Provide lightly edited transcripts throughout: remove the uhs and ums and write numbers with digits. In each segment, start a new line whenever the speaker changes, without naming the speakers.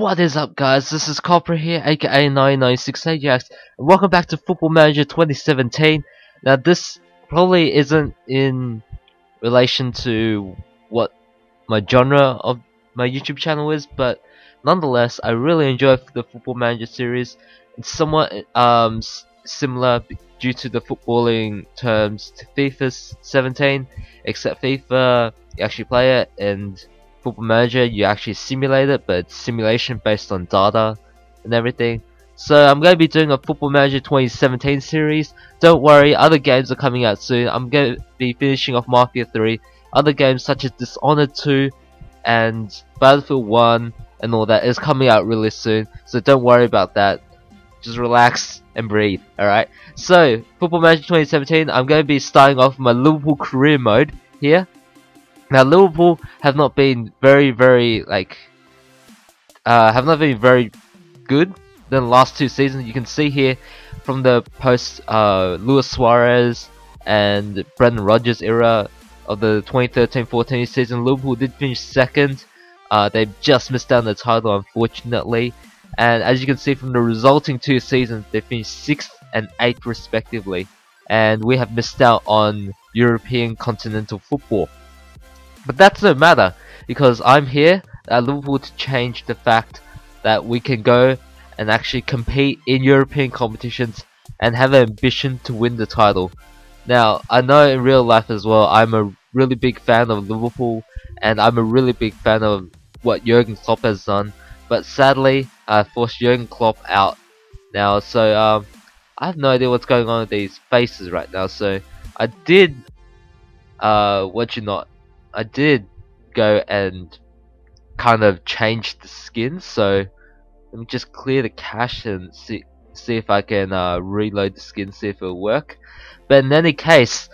What is up, guys? This is Copper here, aka 9968Jax, and welcome back to Football Manager 2017. Now, this probably isn't in relation to what my genre of my YouTube channel is, but nonetheless, I really enjoy the Football Manager series. It's somewhat similar due to the footballing terms to FIFA 17, except FIFA you actually play it, and Football Manager you actually simulate it, but it's simulation based on data and everything. So I'm going to be doing a Football Manager 2017 series. Don't worry, other games are coming out soon. I'm going to be finishing off Mafia 3, other games such as Dishonored 2 and Battlefield 1 and all that is coming out really soon, so don't worry about that. Just relax and breathe, alright? So, Football Manager 2017, I'm going to be starting off my Liverpool career mode here. Now, Liverpool have not been very good than the last two seasons. You can see here from the post Luis Suarez and Brendan Rodgers era of the 2013-14 season, Liverpool did finish second. They just missed out on the title, unfortunately. And as you can see from the resulting two seasons, they finished 6th and 8th respectively. And we have missed out on European continental football. But that's no matter, because I'm here at Liverpool to change the fact that we can go and actually compete in European competitions and have an ambition to win the title. Now, I know in real life as well, I'm a really big fan of Liverpool, and I'm a really big fan of what Jurgen Klopp has done. But sadly, I forced Jurgen Klopp out now, so I have no idea what's going on with these faces right now. So I did, I did go and kind of change the skin. So let me just clear the cache and see if I can reload the skin, see if it'll work. But in any case,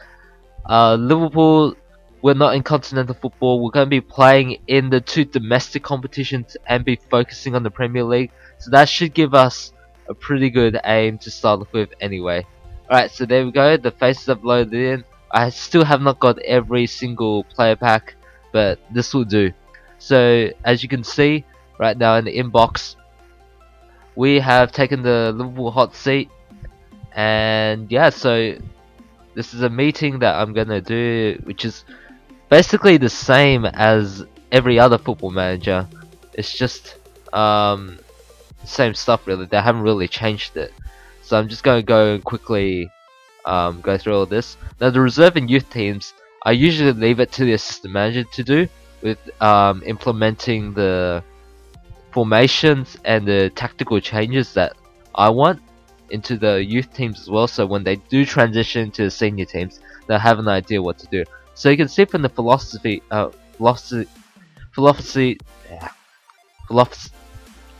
Liverpool, we're not in continental football. We're going to be playing in the two domestic competitions and be focusing on the Premier League. So that should give us a pretty good aim to start off with anyway. Alright, so there we go. The faces I've loaded in. I still have not got every single player pack, but this will do. So as you can see right now in the inbox, we have taken the Liverpool hot seat. And yeah, so this is a meeting that I'm gonna do, which is basically the same as every other Football Manager. It's just same stuff really. They haven't really changed it. So I'm just gonna go and quickly go through all this. Now, the reserve and youth teams, I usually leave it to the assistant manager to do with implementing the formations and the tactical changes that I want into the youth teams as well, so when they do transition to the senior teams, they'll have an idea what to do. So you can see from the philosophy, I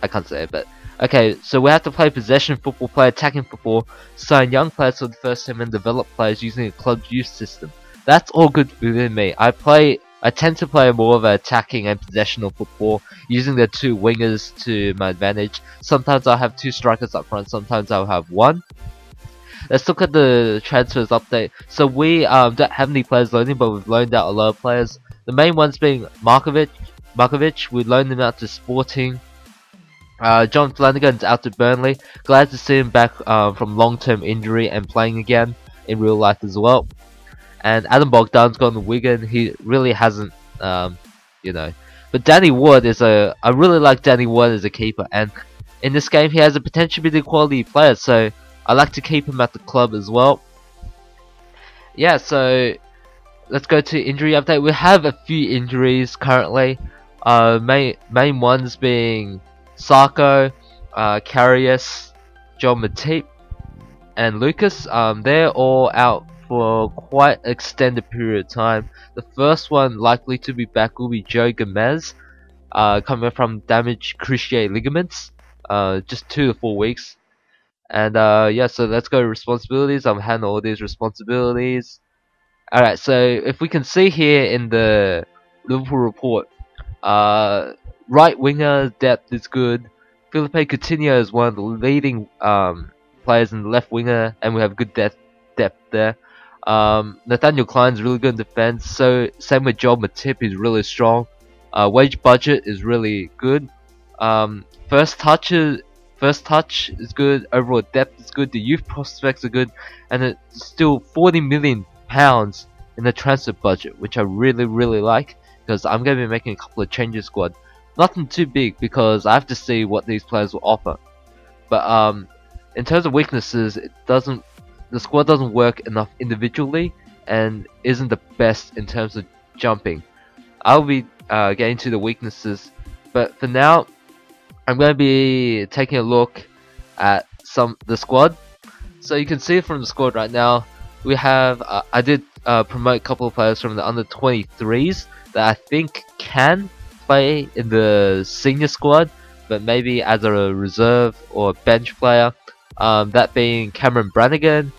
can't say it, but okay, so we have to play possession football, play attacking football, sign young players for the first team, and develop players using a club's youth system. That's all good within me. I tend to play more of an attacking and possessional football, using the two wingers to my advantage. Sometimes I'll have two strikers up front, sometimes I'll have one. Let's look at the transfers update. So we don't have any players loaning, but we've loaned out a lot of players. The main ones being Markovic, we loaned him out to Sporting. John Flanagan's out to Burnley. Glad to see him back from long-term injury and playing again in real life as well. And Adam Bogdan's gone to Wigan. He really hasn't, you know. But Danny Ward is I really like Danny Ward as a keeper, and in this game he has a potential to be a quality player. So I like to keep him at the club as well. Yeah, so let's go to injury update. We have a few injuries currently. Main ones being Sarko, Karius, John Matip, and Lucas. They're all out for quite an extended period of time. The first one likely to be back will be Joe Gomez, coming from damaged cruciate ligaments, just 2 to 4 weeks. And yeah, so let's go to responsibilities. I'm handling all these responsibilities. Alright, so if we can see here in the Liverpool report, right winger depth is good. Felipe Coutinho is one of the leading players in the left winger, and we have good depth there. Nathaniel Klein's really good in defense. So same with Joel Matip, he's really strong. Wage budget is really good. first touch is good, overall depth is good, the youth prospects are good, and it's still £40 million in the transfer budget, which I really like, because I'm going to be making a couple of changes squad. Nothing too big because I have to see what these players will offer. But in terms of weaknesses, the squad doesn't work enough individually and isn't the best in terms of jumping. I'll be getting to the weaknesses, but for now I'm going to be taking a look at the squad. So you can see from the squad right now, we have I did promote a couple of players from the under 23s that I think can play in the senior squad, but maybe as a reserve or bench player. That being Cameron Brannigan,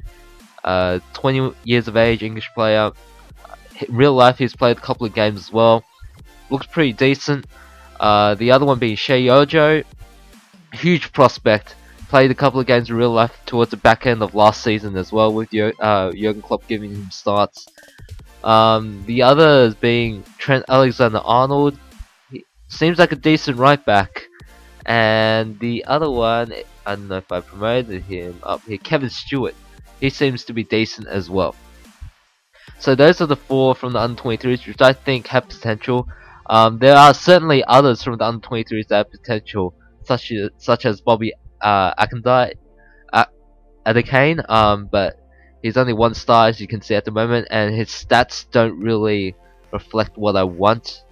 20 years of age, English player. In real life he's played a couple of games as well, looks pretty decent. The other one being Shea Yojo, huge prospect, played a couple of games in real life towards the back end of last season as well, with Jurgen Klopp giving him starts. The others being Trent Alexander-Arnold, he seems like a decent right back, and the other one, I don't know if I promoted him up here, Kevin Stewart, he seems to be decent as well. So those are the 4 from the under 23s, which I think have potential. There are certainly others from the under 23s that have potential, such as Bobby Adekane, but he's only 1 star, as you can see at the moment, and his stats don't really reflect what I want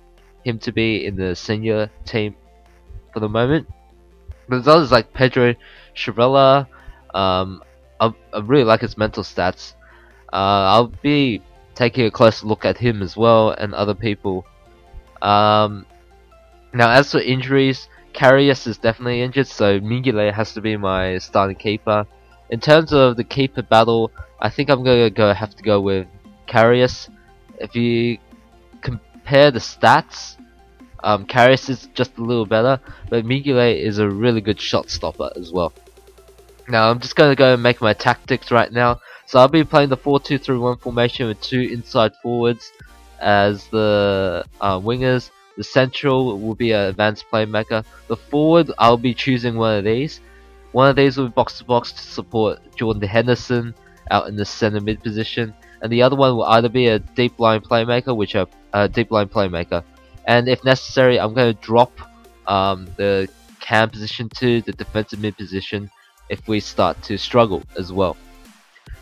him to be in the senior team for the moment. But there's others like Pedro Chirella. I really like his mental stats. I'll be taking a closer look at him as well, and other people. Now as for injuries, Karius is definitely injured, so Mingile has to be my starting keeper. In terms of the keeper battle, I think I'm gonna have to go with Karius. If you compare the stats, Karius is just a little better, but Mingile is a really good shot stopper as well. Now I'm just gonna go and make my tactics right now. So I'll be playing the 4-2-3-1 formation with 2 inside forwards as the wingers. The central will be an advanced playmaker. The forward, I'll be choosing one of these. One of these will be box to box to support Jordan Henderson out in the center mid position, and the other one will either be a deep line playmaker, and if necessary, I'm going to drop the cam position to the defensive mid position if we start to struggle as well.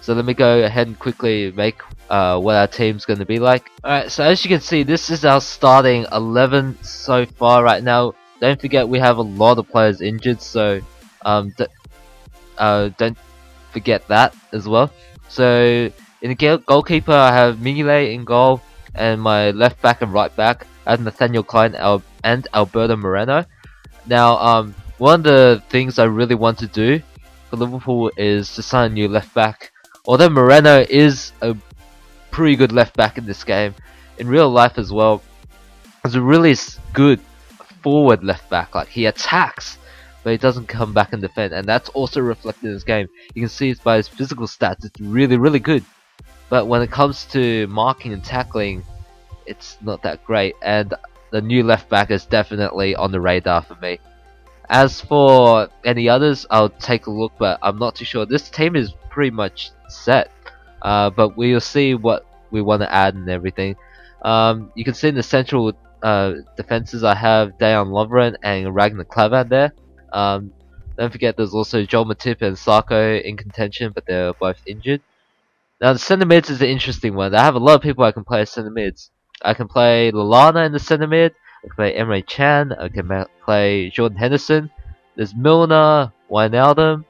So let me go ahead and quickly make what our team's going to be like. Alright, so as you can see, this is our starting 11 so far right now. Don't forget we have a lot of players injured, so don't forget that as well. So in the goalkeeper, I have Mingile in goal, and my left back and right back I have Nathaniel Klein and Alberto Moreno. Now one of the things I really want to do for Liverpool is to sign a new left back. Although Moreno is a pretty good left back in this game, in real life as well, he's a really good forward left back. Like, he attacks, but he doesn't come back and defend, and that's also reflected in his game. You can see it by his physical stats, it's really good. But when it comes to marking and tackling, it's not that great, and the new left back is definitely on the radar for me. As for any others, I'll take a look, but I'm not too sure. This team is pretty much set, but we'll see what we want to add and everything. You can see in the central defenses I have Dejan Lovren and Ragnar Klavan there. Don't forget there's also Joel Matip and Sarko in contention, but they're both injured. Now the centre mids is an interesting one. I have a lot of people I can play as centre mids. I can play Lallana in the centre mid, I can play Emre Can, I can play Jordan Henderson, there's Milner, Wijnaldum.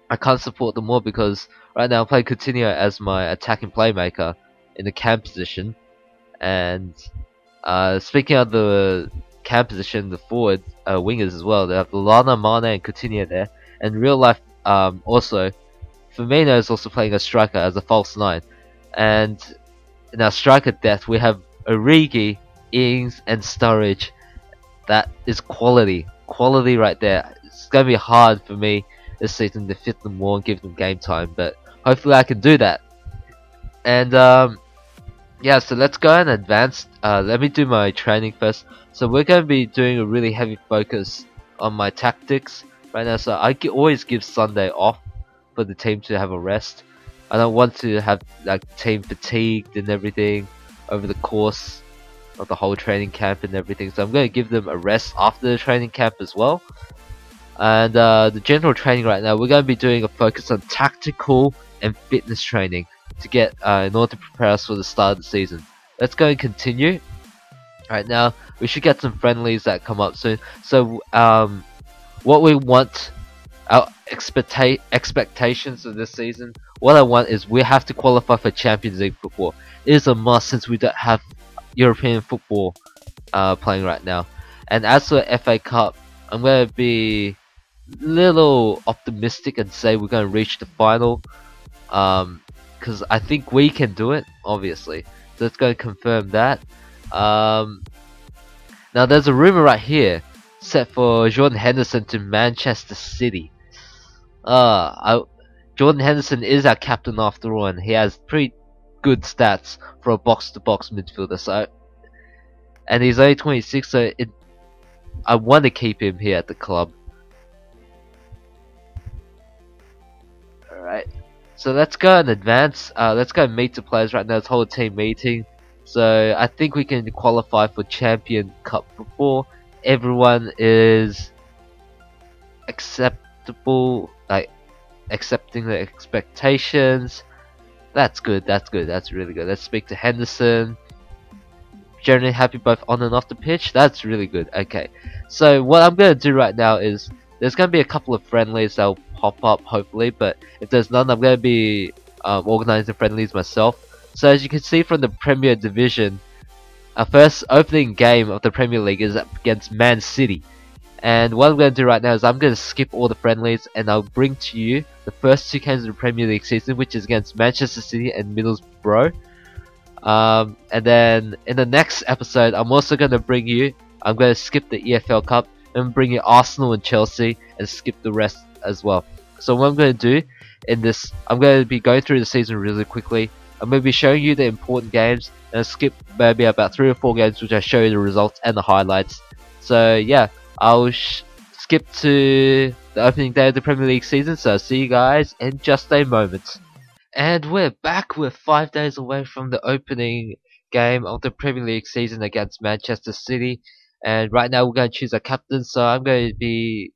I can't support them all because right now I'm playing Coutinho as my attacking playmaker in the cam position. And speaking of the cam position, the forward wingers as well, they have Lallana, Mane and Coutinho there. And in real life also, Firmino is also playing a striker as a false 9. And in our striker depth we have Origi, Ings and Sturridge. That is quality right there. It's going to be hard for me this season to fit them more and give them game time, but hopefully I can do that. And yeah, so let's go and advance. Let me do my training first. So we're going to be doing a really heavy focus on my tactics right now, so I always give Sunday off for the team to have a rest. I don't want to have like team fatigued and everything over the course of the whole training camp and everything. So I'm going to give them a rest after the training camp as well. And the general training right now, we're going to be doing a focus on tactical and fitness training to get in order to prepare us for the start of the season. Let's go and continue. Right now, we should get some friendlies that come up soon. So what we want, our expectations of this season, what I want is we have to qualify for Champions League football. It is a must since we don't have European football playing right now. And as for the FA Cup, I'm going to be little optimistic and say we're going to reach the final, because I think we can do it, obviously. So let's go and confirm that. Now there's a rumor right here set for Jordan Henderson to Manchester City. Jordan Henderson is our captain after all, and he has pretty good stats for a box-to-box midfielder. So, and he's only 26, so I want to keep him here at the club. Alright, so let's go and advance. Let's go and meet the players right now. Let's hold a team meeting. So I think we can qualify for Champion Cup football. Everyone is acceptable, like accepting the expectations. That's good. That's good. That's really good. Let's speak to Henderson. Generally happy both on and off the pitch. That's really good. Okay, so what I'm gonna do right now is there's gonna be a couple of friendlies that'll pop up hopefully, but if there's none, I'm gonna be organizing friendlies myself. So as you can see from the Premier Division, our first opening game of the Premier League is against Man City. And what I'm going to do right now is I'm going to skip all the friendlies and I'll bring to you the first two games of the Premier League season, which is against Manchester City and Middlesbrough. And then in the next episode, I'm also going to bring you, I'm going to skip the EFL Cup and bring you Arsenal and Chelsea and skip the rest as well. So what I'm going to do in this, I'm going to be going through the season really quickly. I'm going to be showing you the important games and skip maybe about 3 or 4 games which I show you the results and the highlights. So yeah, I'll skip to the opening day of the Premier League season, so I'll see you guys in just a moment. And we're back. We're 5 days away from the opening game of the Premier League season against Manchester City. And right now we're going to choose a captain, so I'm going to be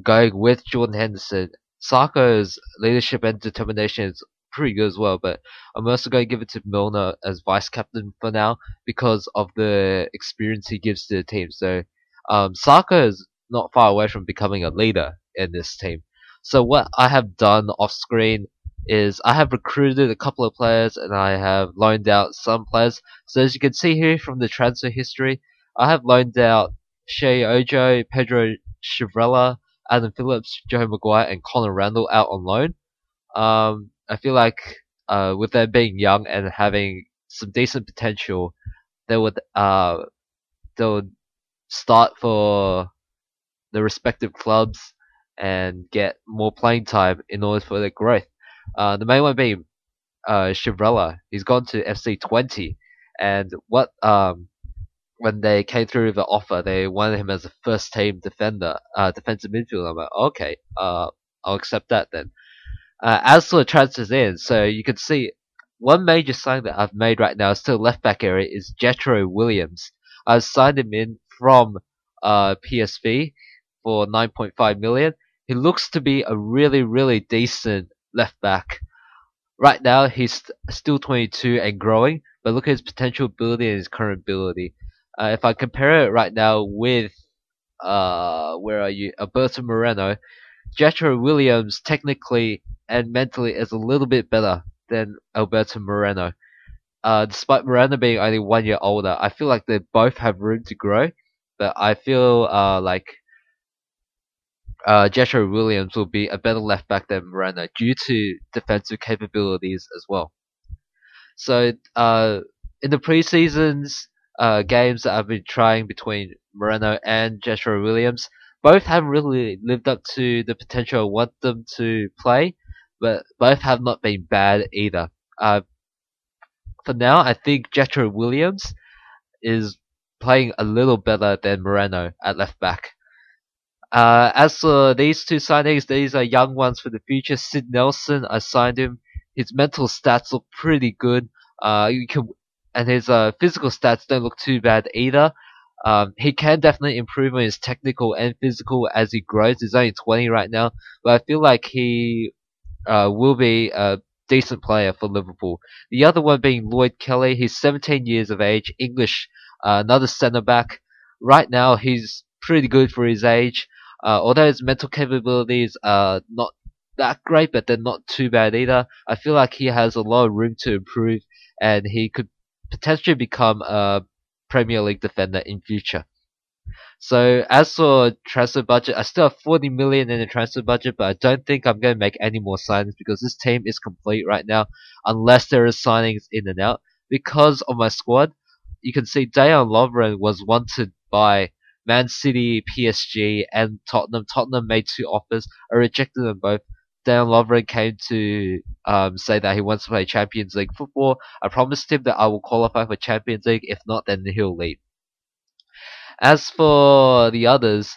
going with Jordan Henderson. Sarko's leadership and determination is pretty good as well, but I'm also going to give it to Milner as vice captain for now because of the experience he gives to the team. So Saka is not far away from becoming a leader in this team. So what I have done off screen is I have recruited a couple of players and I have loaned out some players. So as you can see here from the transfer history, I have loaned out Shea Ojo, Pedro Chivrella, Adam Phillips, Joe Maguire and Conor Randall out on loan. I feel like with them being young and having some decent potential, they would start for the respective clubs and get more playing time in order for their growth. The main one being Chivrella. He's gone to FC20, and when they came through with the offer, they wanted him as a first team defender, defensive midfielder. I'm like, okay, I'll accept that then. As for the transfers in, so you can see one major sign that I've made right now is to the left back area is Jethro Williams. I've signed him in from PSV for 9.5 million. He looks to be a really decent left back. Right now he's still 22 and growing, but look at his potential ability and his current ability. If I compare it right now with where are you, Alberto Moreno, Jethro Williams technically and mentally is a little bit better than Alberto Moreno. Despite Moreno being only 1 year older, I feel like they both have room to grow, but I feel like Jethro Williams will be a better left back than Moreno due to defensive capabilities as well. So in the preseasons games that I've been trying between Moreno and Jethro Williams, both haven't really lived up to the potential I want them to play, but both have not been bad either. For now, I think Jethro Williams is playing a little better than Moreno at left back. As for these two signings, these are young ones for the future. Sid Nelson, I signed him. His mental stats look pretty good. You can, and his physical stats don't look too bad either. He can definitely improve on his technical and physical as he grows. He's only 20 right now, but I feel like he will be a decent player for Liverpool. The other one being Lloyd Kelly. He's 17 years of age, English, another centre back. Right now, he's pretty good for his age. Although his mental capabilities are not that great, but they're not too bad either. I feel like he has a lot of room to improve, and he could potentially become a Premier League defender in future. So as for transfer budget, I still have 40 million in the transfer budget, but I don't think I'm going to make any more signings because this team is complete right now, unless there are signings in and out. Because of my squad, you can see Dejan Lovren was wanted by Man City, PSG, and Tottenham. Tottenham made two offers. I rejected them both. Dejan Lovren came to say that he wants to play Champions League football. I promised him that I will qualify for Champions League. If not, then he'll leave. As for the others,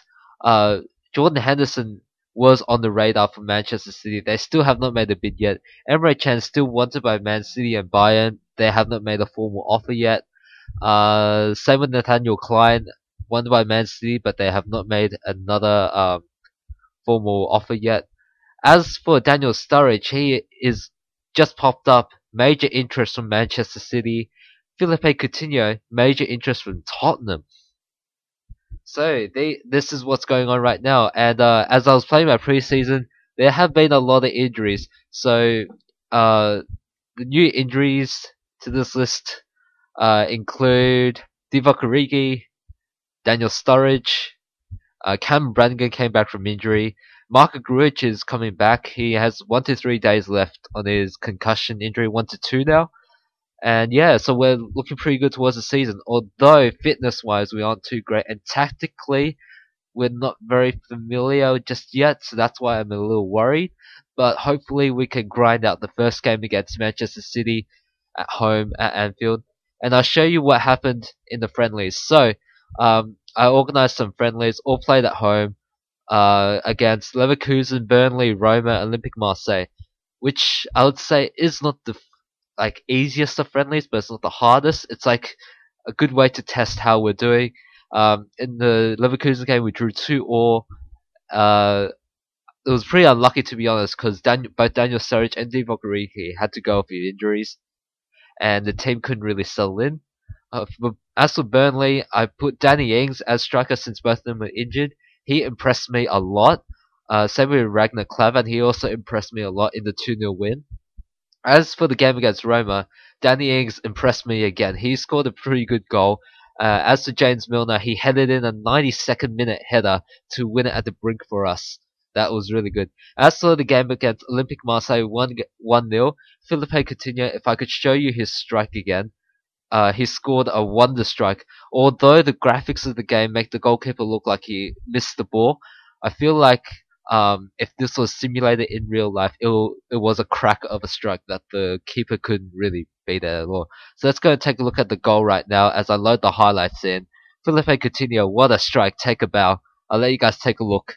Jordan Henderson was on the radar for Manchester City. They still have not made a bid yet. Emre Can still wanted by Man City and Bayern. They have not made a formal offer yet. Same with Nathaniel Klein, wanted by Man City, but they have not made another formal offer yet. As for Daniel Sturridge, he is just popped up. Major interest from Manchester City. Philippe Coutinho, major interest from Tottenham. So this is what's going on right now. And as I was playing my preseason, there have been a lot of injuries. So the new injuries to this list include Divock Origi, Daniel Sturridge, Cam Brannigan came back from injury. Marco Grujic is coming back. He has 1 to 3 days left on his concussion injury, 1 to 2 now. And yeah, so we're looking pretty good towards the season. Although fitness-wise we aren't too great, and tactically we're not very familiar just yet, so that's why I'm a little worried. But hopefully we can grind out the first game against Manchester City at home at Anfield. And I'll show you what happened in the friendlies. So I organised some friendlies, all played at home, against Leverkusen, Burnley, Roma, Olympique Marseille, which I would say is not the easiest of friendlies, but it's not the hardest. It's like a good way to test how we're doing. In the Leverkusen game, we drew 2-2. It was pretty unlucky to be honest, because both Daniel Sturridge and Divock Origi had to go off with injuries, and the team couldn't really settle in. As for Burnley, I put Danny Ings as striker since both of them were injured. He impressed me a lot. Same with Ragnar Klavan, he also impressed me a lot in the 2-0 win. As for the game against Roma, Danny Ings impressed me again. He scored a pretty good goal. As for James Milner, he headed in a 92nd minute header to win it at the brink for us. That was really good. As for the game against Olympique Marseille 1-0, Philippe Coutinho, if I could show you his strike again, he scored a wonder strike. Although the graphics of the game make the goalkeeper look like he missed the ball, I feel like if this was simulated in real life, it was a crack of a strike that the keeper couldn't really beat it at all. So let's go and take a look at the goal right now as I load the highlights in. Philippe Coutinho, what a strike, take a bow. I'll let you guys take a look.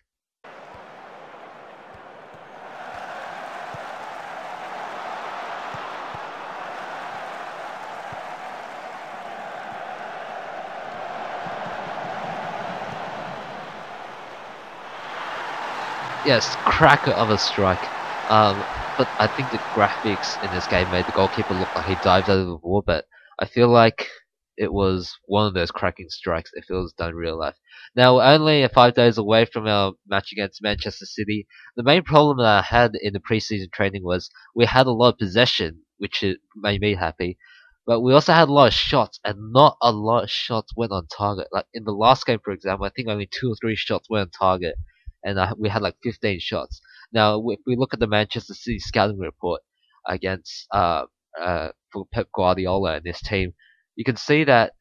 Yes, cracker of a strike. But I think the graphics in this game made the goalkeeper look like he dived out of the ball, but I feel like it was one of those cracking strikes if it was done in real life. Now, we're only 5 days away from our match against Manchester City. The main problem that I had in the preseason training was we had a lot of possession, which made me happy, but we also had a lot of shots, and not a lot of shots went on target. Like in the last game, for example, I think only 2 or 3 shots went on target, and we had like 15 shots. Now, if we look at the Manchester City scouting report against for Pep Guardiola and his team, you can see that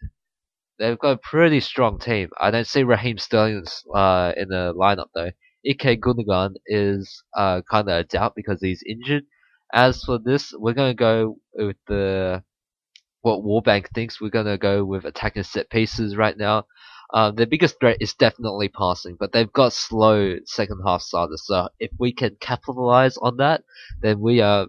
they've got a pretty strong team. I don't see Raheem Sterling in the lineup though. Ike Gundogan is kind of a doubt because he's injured. As for this, we're going to go with what Warbank thinks. We're going to go with attacking set pieces right now. Their biggest threat is definitely passing, but they've got slow second half starters. So if we can capitalize on that, then we have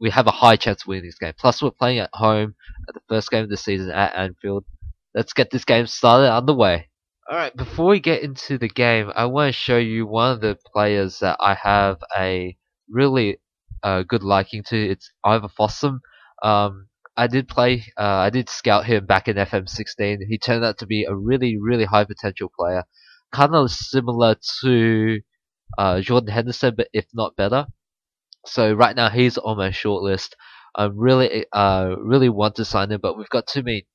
a high chance of winning this game. Plus, we're playing at home at the first game of the season at Anfield. Let's get this game started underway. Alright, before we get into the game, I want to show you one of the players that I have a really good liking to. It's Ivor Fossum. I did scout him back in FM16. He turned out to be a really, really high potential player. Kind of similar to Jordan Henderson, but if not better. So right now he's on my shortlist. I really want to sign him, but we've got too many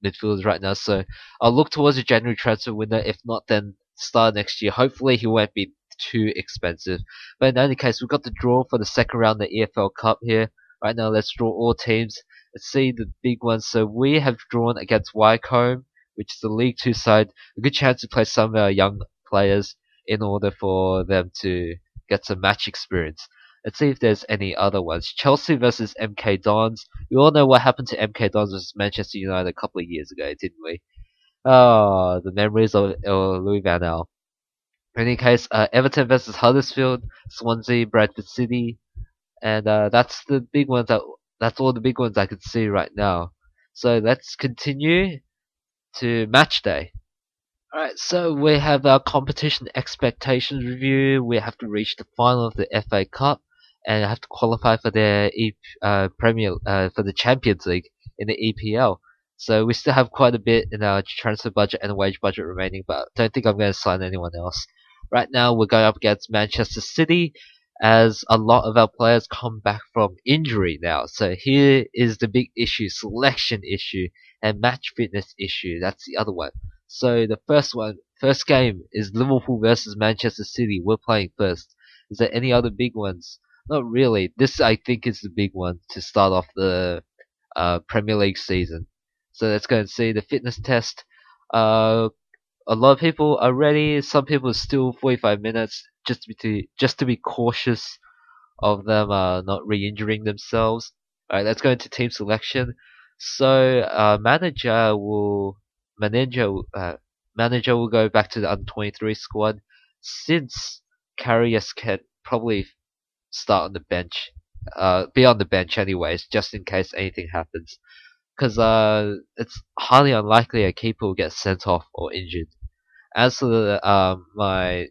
midfielders right now. So I'll look towards the January transfer window. If not, then start next year. Hopefully he won't be too expensive. But in any case, we've got the draw for the second round of the EFL Cup here. Right now, let's draw all teams. Let's see the big ones. So we have drawn against Wycombe, which is the League 2 side. A good chance to play some of our young players in order for them to get some match experience. Let's see if there's any other ones. Chelsea versus MK Dons. We all know what happened to MK Dons versus Manchester United a couple of years ago, didn't we? Oh, the memories of Louis Van Gaal. In any case, Everton versus Huddersfield, Swansea, Bradford City, and that's the big ones. That's all the big ones I can see right now. So let's continue to match day. Alright, so we have our competition expectations review. We have to reach the final of the FA Cup and have to qualify for the for the Champions League in the EPL. So we still have quite a bit in our transfer budget and wage budget remaining, but I don't think I'm going to sign anyone else. Right now we're going up against Manchester City, as a lot of our players come back from injury now. So here is the big issue: selection issue and match fitness issue. That's the other one. So the first game is Liverpool versus Manchester City. We're playing first. Is there any other big ones? Not really. This I think is the big one to start off the Premier League season. So let's go and see the fitness test. A lot of people are ready. Some people are still 45 minutes just to be cautious of them not re-injuring themselves. Alright, let's go into team selection. So manager will go back to the under 23 squad, since Karius can probably start on the bench, be on the bench anyways, just in case anything happens. Because it's highly unlikely a keeper will get sent off or injured. As for my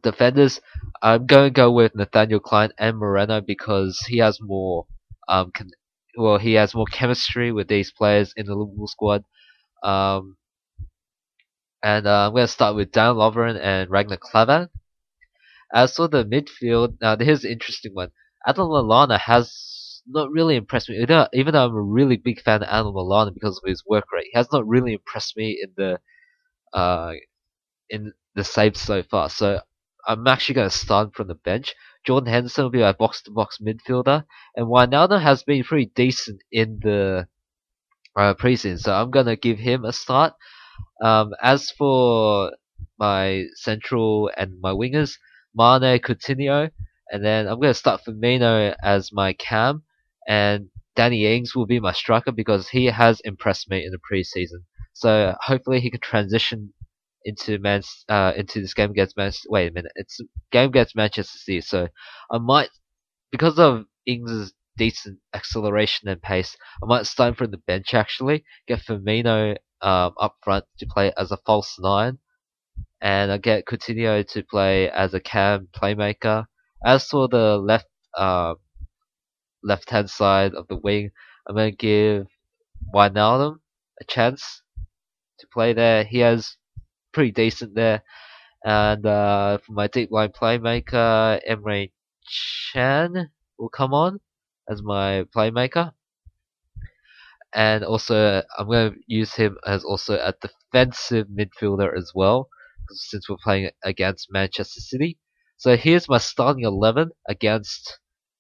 defenders, I'm going to go with Nathaniel Klein and Moreno because he has more he has more chemistry with these players in the Liverpool squad. And I'm going to start with Dan Lovren and Ragnar Klavan. As for the midfield, now here's an interesting one. Adam Lallana has not really impressed me. Even though I'm a really big fan of Adam Lallana because of his work rate, he has not really impressed me in the saves so far. So I'm actually going to start from the bench. Jordan Henderson will be our box-to-box midfielder, and Wijnaldum has been pretty decent in the preseason, so I'm going to give him a start. As for my central and my wingers, Mane, Coutinho, and then I'm going to start Firmino as my cam, and Danny Ings will be my striker because he has impressed me in the preseason. So hopefully he can transition into this game against Wait a minute, it's game against Manchester City. So I might, because of Ings' decent acceleration and pace, I might start him from the bench actually. Get Firmino up front to play as a false nine, and I get Coutinho to play as a cam playmaker. As for the left hand side of the wing, I'm gonna give Wijnaldum a chance to play there. He has pretty decent there. And for my deep line playmaker, Emre Chan will come on as my playmaker. And also, I'm going to use him as also a defensive midfielder as well, since we're playing against Manchester City. So here's my starting 11 against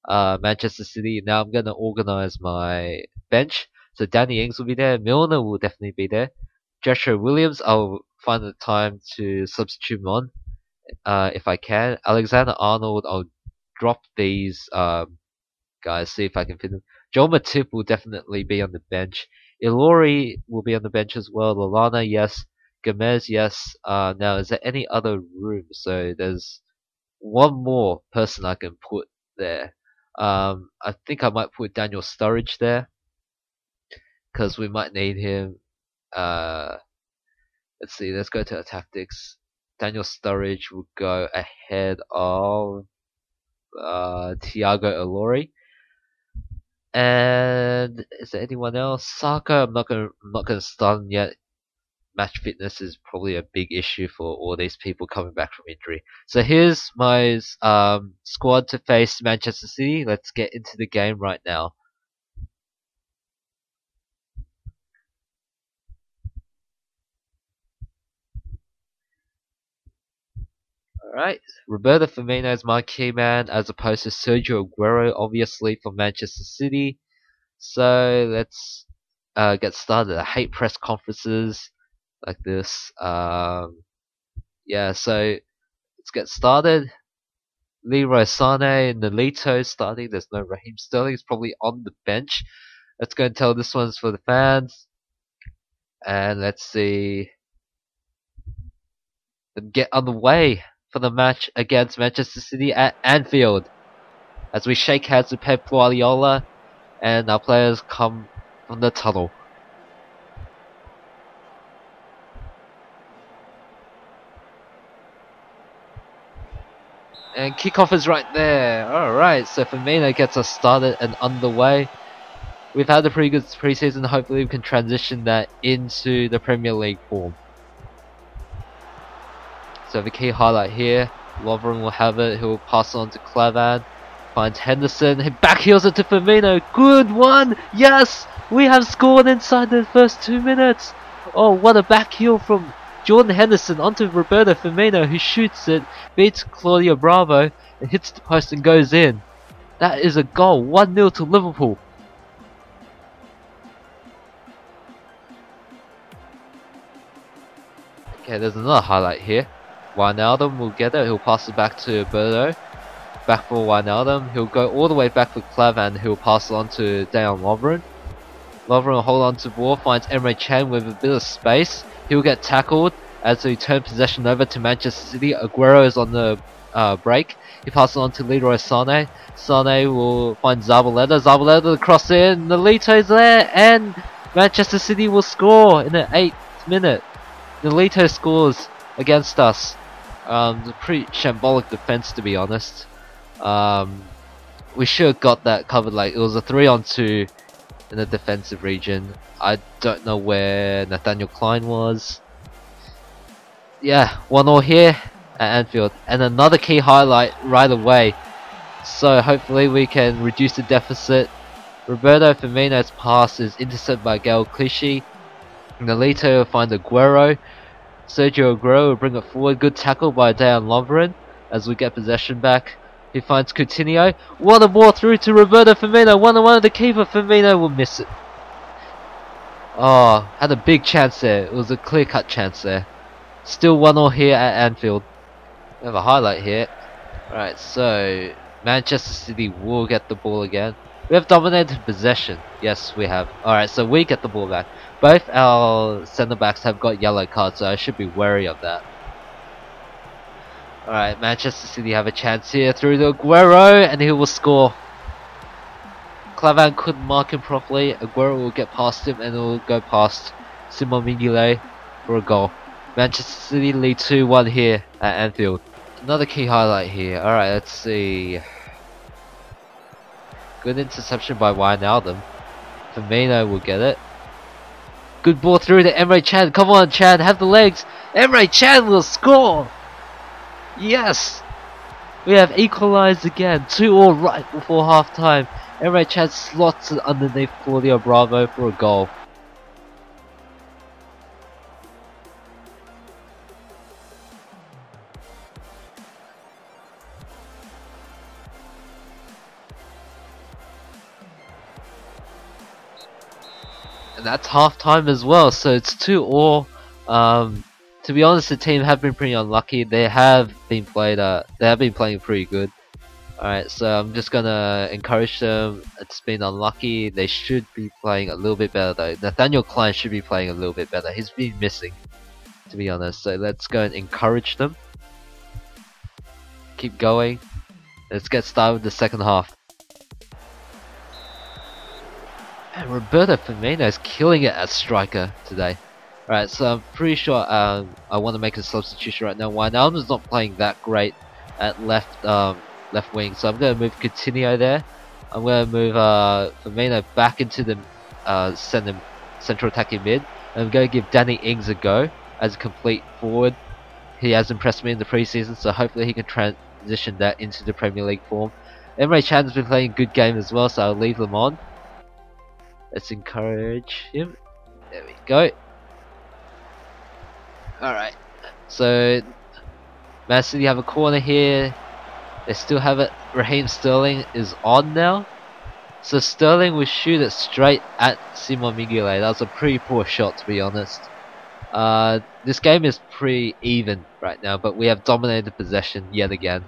Manchester City. Now I'm going to organize my bench. So Danny Ings will be there. Milner will definitely be there. Joshua Williams, I'll find the time to substitute him on if I can. Alexander Arnold, I'll drop these guys, see if I can fit them. Joel Matip will definitely be on the bench. Ilori will be on the bench as well. Lallana, yes. Gomez, yes. Now, is there any other room? So there's one more person I can put there. I think I might put Daniel Sturridge there because we might need him. Uh, let's see. Let's go to the tactics. Daniel Sturridge will go ahead of Thiago Ilori. And is there anyone else? Saka, I'm not gonna start him yet. Match fitness is probably a big issue for all these people coming back from injury. So here's my squad to face Manchester City. Let's get into the game right now. Alright, Roberto Firmino is my key man as opposed to Sergio Aguero, obviously, for Manchester City. So let's get started. I hate press conferences like this. Yeah, so let's get started. Leroy Sané, Nolito starting. There's no Raheem Sterling. He's probably on the bench. Let's go and tell this one's for the fans. And let's see them get underway for the match against Manchester City at Anfield. As we shake hands with Pep Guardiola and our players come from the tunnel. And kickoff is right there. Alright, so Firmino gets us started and underway. We've had a pretty good preseason. Hopefully we can transition that into the Premier League form. So the key highlight here, Lovren will have it. He'll pass on to Clavan. Finds Henderson. He backheels it to Firmino. Good one! Yes! We have scored inside the first 2 minutes. Oh, what a backheel from Jordan Henderson onto Roberto Firmino, who shoots it, beats Claudio Bravo, and hits the post and goes in. That is a goal. 1-0 to Liverpool. Okay, there's another highlight here. Wijnaldum will get it. He'll pass it back to Roberto. Back for Wijnaldum. He'll go all the way back for Clavan. He'll pass it on to Dejan Lovren. Lovren will hold on to the ball. Finds Emre Can with a bit of space. He'll get tackled as he turns possession over to Manchester City. Aguero is on the break. He passes on to Leroy Sané. Sané will find Zabaleta. Zabaleta to cross in. Nolito's there. And Manchester City will score in the 8th minute. Nolito scores against us. A pretty shambolic defense, to be honest. We should have got that covered. Like, it was a 3-on-2 in the defensive region. I don't know where Nathaniel Klein was. Yeah, 1-1 here at Anfield. And another key highlight right away. So hopefully we can reduce the deficit. Roberto Firmino's pass is intercepted by Gael Clichy. Nolito will find Aguero. Sergio Aguero will bring it forward. Good tackle by Dejan Lovren as we get possession back. He finds Coutinho. What a ball through to Roberto Firmino. 1-on-1 of the keeper. Firmino will miss it. Oh, had a big chance there. It was a clear-cut chance there. Still 1-1 here at Anfield. We have a highlight here. Alright, so Manchester City will get the ball again. We have dominated possession. Yes, we have. Alright, so we get the ball back. Both our centre-backs have got yellow cards, so I should be wary of that. Alright, Manchester City have a chance here through to Aguero, and he will score. Clavan couldn't mark him properly. Aguero will get past him, and it will go past Simon Mignolet for a goal. Manchester City lead 2-1 here at Anfield. Another key highlight here. Alright, let's see. Good interception by Wijnaldum. Firmino will get it. Good ball through to Emre Can. Come on, Can, have the legs. Emre Can will score. Yes, we have equalised again. 2-2 right before half time. Emre Can slots it underneath Claudio Bravo for a goal. And that's half time as well, so it's 2-2. To be honest, the team have been pretty unlucky. They have been playing pretty good. Alright, so I'm just gonna encourage them. It's been unlucky. They should be playing a little bit better though. Nathaniel Klein should be playing a little bit better. He's been missing, to be honest. So let's go and encourage them. Keep going. Let's get started with the second half. And Roberto Firmino is killing it as striker today. Alright, so I'm pretty sure I want to make a substitution right now. Wijnaldum's not playing that great at left wing, so I'm going to move Coutinho there. I'm going to move Firmino back into the central attacking mid. I'm going to give Danny Ings a go as a complete forward. He has impressed me in the preseason, so hopefully he can transition that into the Premier League form. Emre Can's been playing a good game as well, so I'll leave them on. Let's encourage him. There we go. Alright, so Man City have a corner here. They still have it. Raheem Sterling is on now. So Sterling will shoot it straight at Simon Mignolet. That was a pretty poor shot, to be honest. This game is pretty even right now, but we have dominated possession yet again.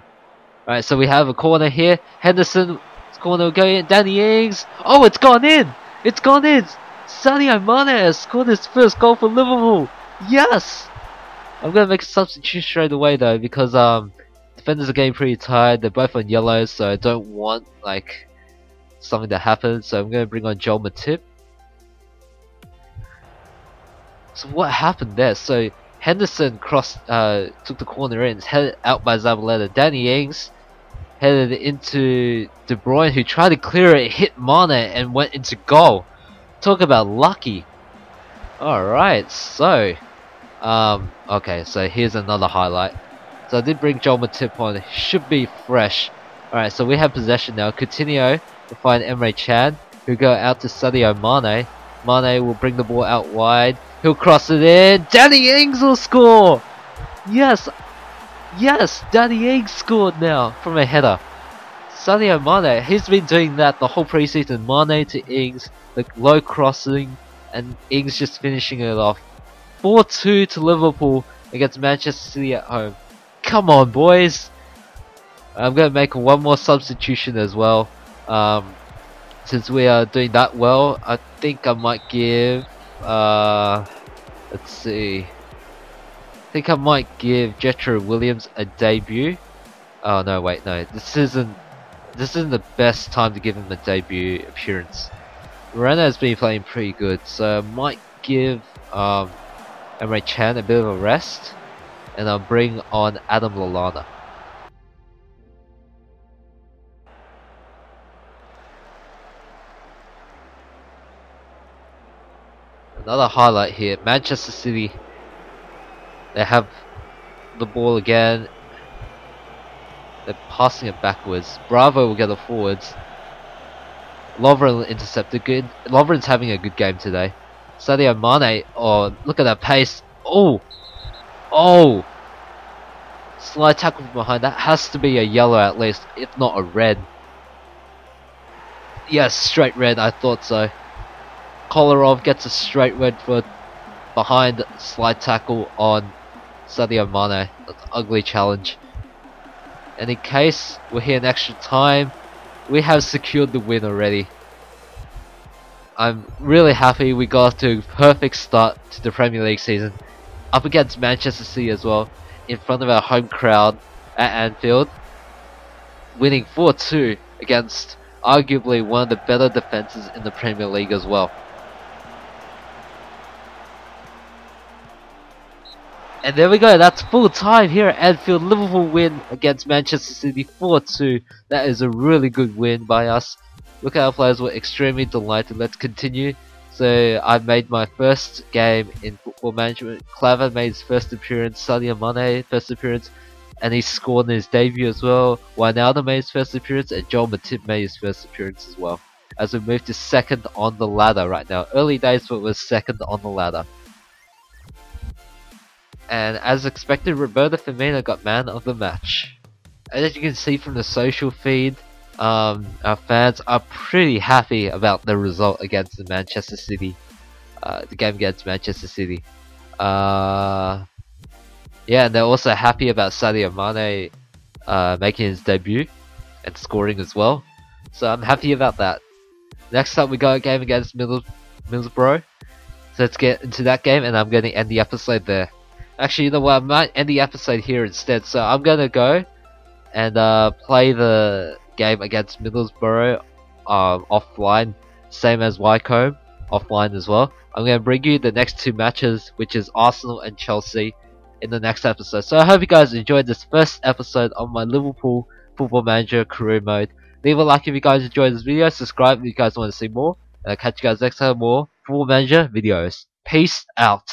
Alright, so we have a corner here. Henderson's corner will go in. Danny Ings. Oh, it's gone in! It's gone in! Sadio Mane has scored his first goal for Liverpool. Yes! I'm gonna make a substitution straight away though, because defenders are getting pretty tired. They're both on yellow, so I don't want like something to happen. So I'm gonna bring on Joel Matip. So what happened there? So Henderson took the corner in, headed out by Zabaleta. Danny Ings headed into De Bruyne, who tried to clear it, hit Mane, and went into goal. Talk about lucky. Alright, so okay, so here's another highlight. So I did bring Joel Matip on. He should be fresh. Alright, so we have possession now. Coutinho will find Emre Can, who go out to Sadio Mane. Mane will bring the ball out wide. He'll cross it in. Danny Ings will score! Yes! Yes! Danny Ings scored now from a header. Sadio Mane, he's been doing that the whole preseason. Mane to Ings, the low crossing, and Ings just finishing it off. 4-2 to Liverpool against Manchester City at home. Come on, boys! I'm going to make one more substitution as well. Since we are doing that well, I think I might give... let's see. I think I might give Jetro Williams a debut. Oh no, wait, no. This isn't the best time to give him a debut appearance. Moreno has been playing pretty good, so I might give Emre Can a bit of a rest, and I'll bring on Adam Lallana. Another highlight here, Manchester City. They have the ball again. They're passing it backwards. Bravo will get the forwards. Lovren intercepted good. Lovren's having a good game today. Sadio Mane, oh, look at that pace. Oh! Oh! Slide tackle from behind. That has to be a yellow at least, if not a red. Yes, straight red, I thought so. Kolarov gets a straight red for behind slide tackle on Sadio Mane. That's an ugly challenge. And in case we're here in extra time, we have secured the win already. I'm really happy we got off to a perfect start to the Premier League season. Up against Manchester City as well, in front of our home crowd at Anfield. Winning 4-2 against arguably one of the better defences in the Premier League as well. And there we go, that's full time here at Anfield. Liverpool win against Manchester City 4-2. That is a really good win by us. Look at our players, were extremely delighted. Let's continue. So I made my first game in Football Management. Claver made his first appearance. Sadio Mane first appearance, and he scored in his debut as well. Wijnaldum made his first appearance, and Joel Matip made his first appearance as well. As we move to second on the ladder right now. Early days, but we're second on the ladder. And as expected, Roberto Firmino got man of the match. As you can see from the social feed, our fans are pretty happy about the result against the Manchester City, the game against Manchester City. Yeah, and they're also happy about Sadio Mane making his debut and scoring as well. So I'm happy about that. Next up, we got a game against Middlesbrough. So let's get into that game, and I'm going to end the episode there. Actually, you know what? I might end the episode here instead. So I'm gonna go and play the game against Middlesbrough offline, same as Wycombe offline as well. I'm gonna bring you the next two matches, which is Arsenal and Chelsea, in the next episode. So I hope you guys enjoyed this first episode of my Liverpool Football Manager career mode. Leave a like if you guys enjoyed this video, subscribe if you guys want to see more, and I'll catch you guys next time with more Football Manager videos. Peace out.